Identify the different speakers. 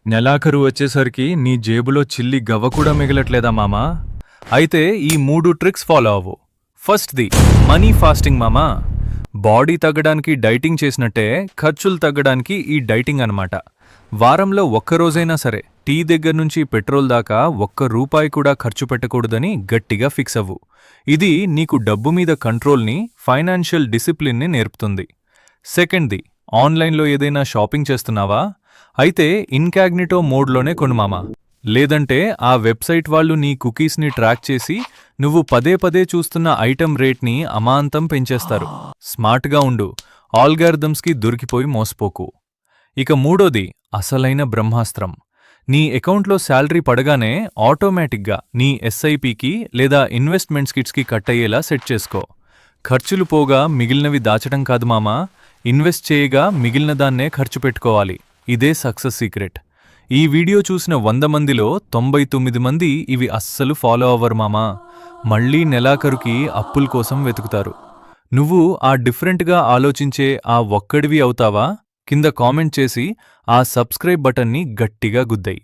Speaker 1: నెలాఖరు వచ్చేసరికి నీ జేబులో చిల్లి గవ్వ కూడా మిగలట్లేదా మామా? అయితే ఈ 3 ట్రిక్స్ ఫాలో అవ్వు. ఫస్ట్‌ది మనీ ఫాస్టింగ్ మామా. బాడీ తగ్గడానికి డైటింగ్ చేసినట్టే ఖర్చులు తగ్గడానికి ఈ డైటింగ్ అన్నమాట. వారంలో ఒక్కరోజైనా సరే టీ దగ్గర నుంచి పెట్రోల్ దాకా ఒక్క రూపాయి కూడా ఖర్చు పెట్టకూడదని గట్టిగా ఫిక్స్ అవ్వు. ఇది నీకు డబ్బు మీద కంట్రోల్ని, ఫైనాన్షియల్ డిసిప్లిన్ని నేర్పుతుంది. సెకండ్‌ది ఆన్లైన్లో ఏదైనా షాపింగ్ చేస్తున్నావా? అయితే ఇన్కాగ్నిటో మోడ్లోనే కొను మామా. లేదంటే ఆ వెబ్సైట్ వాళ్ళు నీ కుకీస్ని ట్రాక్ చేసి నువ్వు పదే పదే చూస్తున్న ఐటెం రేట్ని అమాంతం పెంచేస్తారు. స్మార్ట్గా ఉండు, ఆల్గారిథమ్స్కి దొరికిపోయి మోసపోకు. ఇక మూడోది అసలైన బ్రహ్మాస్త్రం. నీ అకౌంట్లో శాలరీ పడగానే ఆటోమేటిక్గా నీ ఎస్ఐపికి లేదా ఇన్వెస్ట్మెంట్స్ కిట్స్కి కట్ అయ్యేలా సెట్ చేసుకో. ఖర్చులు పోగా మిగిలినవి దాచడం కాదు మామా, ఇన్వెస్ట్ చేయగా మిగిలిన దాన్నే ఖర్చు పెట్టుకోవాలి. ఇదే సక్సెస్ సీక్రెట్. ఈ వీడియో చూసిన 100 మందిలో 99 మంది ఇవి అస్సలు ఫాలో అవ్వరు మామా. మళ్లీ నెలాఖరుకి అప్పుల కోసం వెతుకుతారు. నువ్వు ఆ డిఫరెంట్గా ఆలోచించే ఆ ఒక్కడివి అవుతావా? కింద కామెంట్ చేసి ఆ సబ్స్క్రైబ్ బటన్ని గట్టిగా గుద్దెయ్.